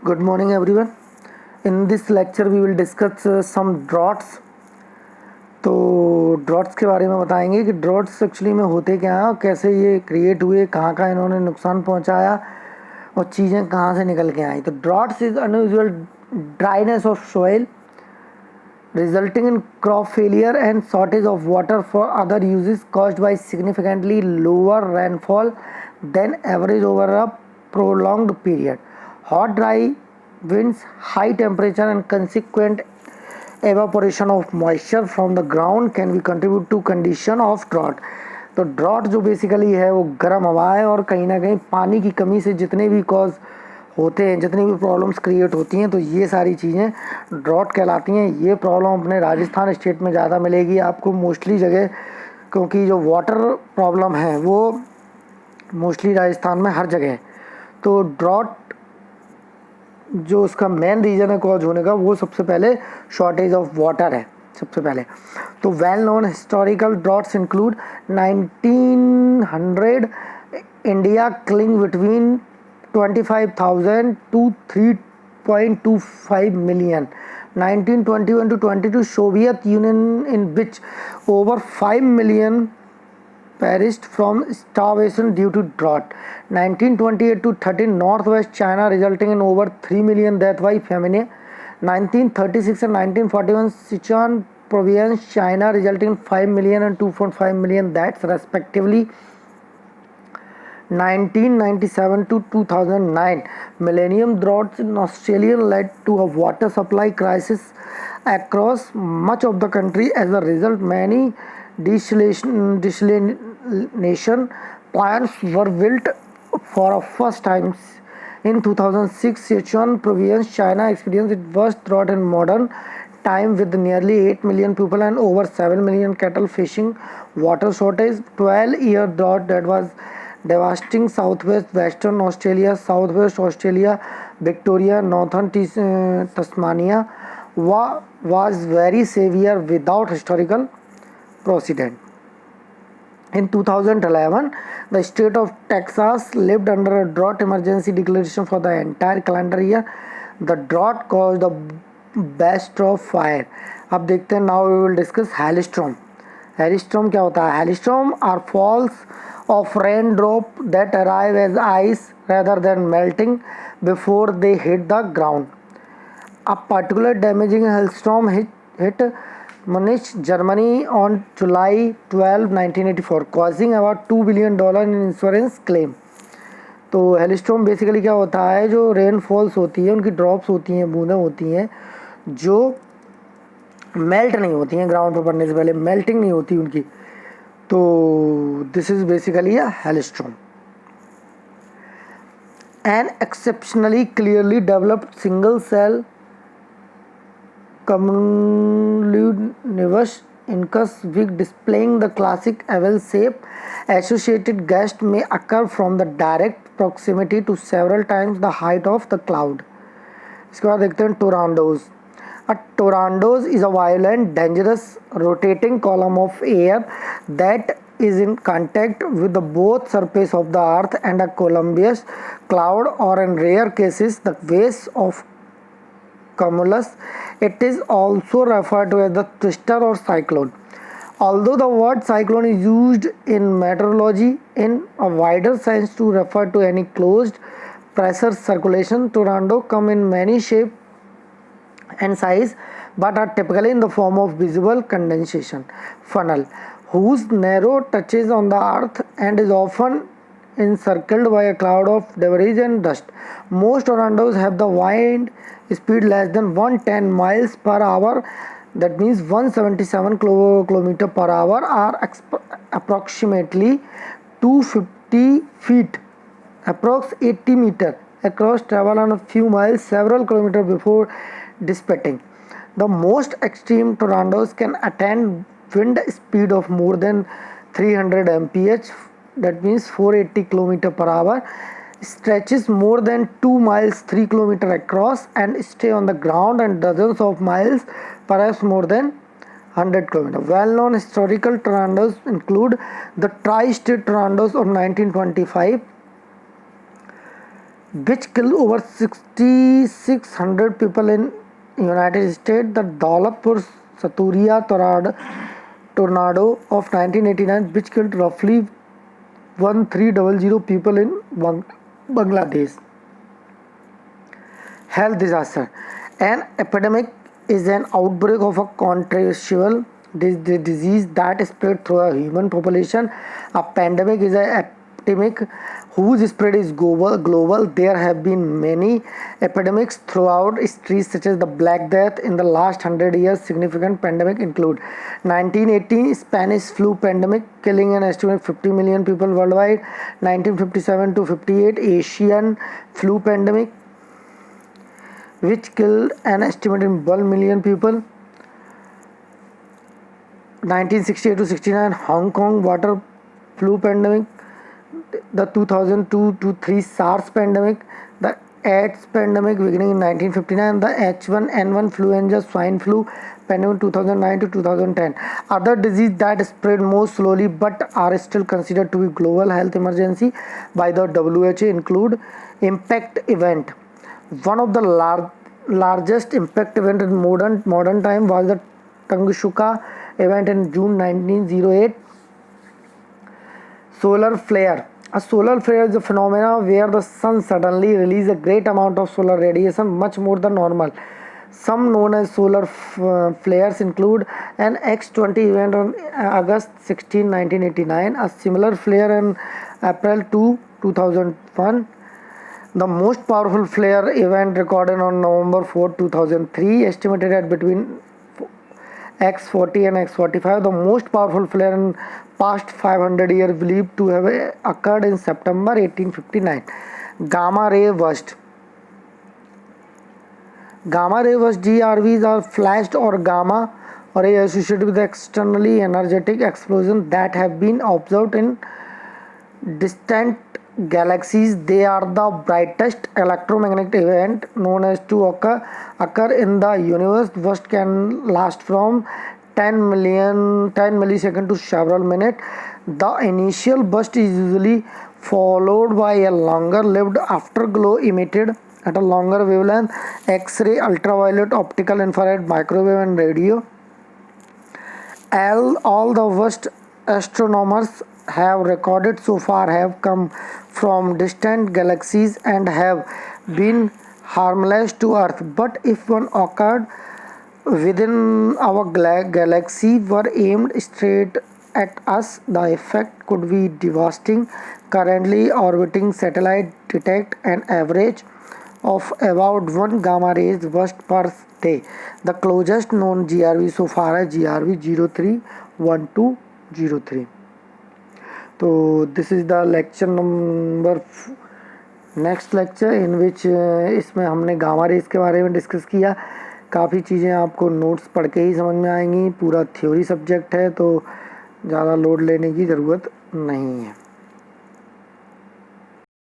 Good morning, everyone. In this lecture, we will discuss some droughts. तो droughts के बारे में बताएंगे कि ड्रॉट्स एक्चुअली में होते क्या हैं और कैसे ये क्रिएट हुए, कहाँ कहाँ इन्होंने नुकसान पहुँचाया और चीज़ें कहाँ से निकल के आई. तो droughts is unusual dryness of soil resulting in crop failure and shortage of water for other uses caused by significantly lower rainfall than average over a prolonged period. Hot, dry winds, high temperature and consequent evaporation of moisture from the ground can be contribute to condition of drought. तो drought जो basically है वो गर्म हवा है और कहीं ना कहीं पानी की कमी से जितने भी कॉज होते हैं, जितनी भी प्रॉब्लम्स क्रिएट होती हैं, तो ये सारी चीज़ें ड्रॉट कहलाती हैं. ये प्रॉब्लम अपने राजस्थान स्टेट में ज़्यादा मिलेगी आपको मोस्टली जगह, क्योंकि जो वाटर प्रॉब्लम है वो मोस्टली राजस्थान में हर जगह है. तो ड्रॉट जो उसका मेन रीज़न है कॉज होने का, वो सबसे पहले शॉर्टेज ऑफ वाटर है सबसे पहले. तो well known historical droughts include 1900 India cling between 25,000 to 3.25 million. 1921 to 22 Soviet Union in which over 5 million perished from starvation due to drought. 1928 to 13 Northwest China resulting in over 3 million deaths by famine. 1936 and 1941 Sichuan province China resulting in 5 million and 2.5 million deaths respectively. 1997 to 2009 millennium droughts in Australia led to a water supply crisis across much of the country. As a result, many desalination plants were built for a first time. In 2006, Sichuan province, China experienced its worst drought in modern time with nearly 8 million people and over 7 million cattle facing water shortage. 12-year drought that was devastating southwest Western Australia, southwest Australia, Victoria, northern Tasmania was very severe without historical precedent. In 2011, the state of Texas lived under a drought emergency declaration for the entire calendar year. The drought caused a burst of fire. अब देखते हैं. Now we will discuss hailstorm. Hailstorm क्या होता है? Hailstorm are falls of raindrop that arrive as ice rather than melting before they hit the ground. A particular damaging hailstorm hit Munich, Germany on July 12, 1984, causing about $2 billion in insurance claim. तो hailstorm basically क्या होता है? जो rainfalls होती है, उनकी drops होती हैं, बूंदें होती हैं जो मेल्ट नहीं होती हैं ग्राउंड पर पड़ने से पहले, मेल्टिंग नहीं होती उनकी. तो this is basically a hailstorm. An exceptionally clearly developed single cell cumulonimbus incus wig displaying the classic oval shape associated gust may occur from the direct proximity to several times the height of the cloud. इसके बाद देखते हैं टोरांडोज. A tornadoes is a violent, dangerous, rotating column of air that is in contact with the both surface of the earth and a cumulus cloud, or in rare cases the base of cumulus. It is also referred to as the twister or cyclone. Although the word cyclone is used in meteorology in a wider sense to refer to any closed pressure circulation, tornadoes come in many shapes and size but are typically in the form of visible condensation funnel whose narrow touches on the earth and is often encircled by a cloud of debris and dust. Most tornadoes have the wind speed less than 110 miles per hour, that means 177 kilometer per hour, or approximately 250 feet, approx 80 meter across, travel on a few miles several kilometers before dissipating. The most extreme tornadoes can attain wind speed of more than 300 mph, that means 480 km per hour, stretches more than 2 miles 3 km across, and stay on the ground and dozens of miles, perhaps more than 100 km. Well-known historical tornadoes include the tri-state tornadoes of 1925, which killed over 6,600 people in United States. The Daulatpur Saturia tornado of 1989, which killed roughly 1300 people in Bangladesh. Health disaster. An epidemic is an outbreak of a contagious disease that is spread through a human population. A pandemic is an epidemic whose spread is global. There have been many epidemics throughout history, such as the Black Death in the last 100 years. Significant pandemic include 1918 Spanish flu pandemic, killing an estimated 50 million people worldwide. 1957 to 58 Asian flu pandemic, which killed an estimated 1 million people. 1968 to 69 Hong Kong water flu pandemic, the 2002 to 3 SARS pandemic, the AIDS pandemic beginning in 1959, the H1N1 influenza swine flu pandemic 2009 to 2010. Other diseases that spread more slowly but are still considered to be global health emergency by the WHO include impact event. One of the largest impact event in modern time was the Tanganyika event in June 1908. Solar flare. A solar flare is a phenomenon where the sun suddenly releases a great amount of solar radiation, much more than normal. Some known as solar flares include an X-20 event on August 16, 1989, a similar flare in April 2, 2001. The most powerful flare event recorded on November 4, 2003, estimated at between X40 and X45. The most powerful flare in past 500 years believed to have occurred in September 1859. Gamma ray burst. Gamma ray burst GRBs are flashed or gamma ray associated with externally energetic explosions that have been observed in distant galaxies. They are the brightest electromagnetic event known as to occur in the universe. Burst can last from 10 milliseconds to several minutes. The initial burst is usually followed by a longer lived afterglow emitted at a longer wavelength. X-ray, ultraviolet, optical, infrared, microwave and radio. All the worst astronomers have recorded so far have come from distant galaxies and have been harmless to Earth. But if one occurred within our galaxy were aimed straight at us, the effect could be devastating. Currently, orbiting satellites detect an average of about 1 gamma rays burst per day. The closest known GRV so far is GRV 031203. तो this is the lecture number next lecture in which इसमें हमने gamma rays के बारे में discuss किया. काफ़ी चीज़ें आपको नोट्स पढ़ के ही समझ में आएंगी. पूरा थ्योरी सब्जेक्ट है तो ज़्यादा लोड लेने की ज़रूरत नहीं है.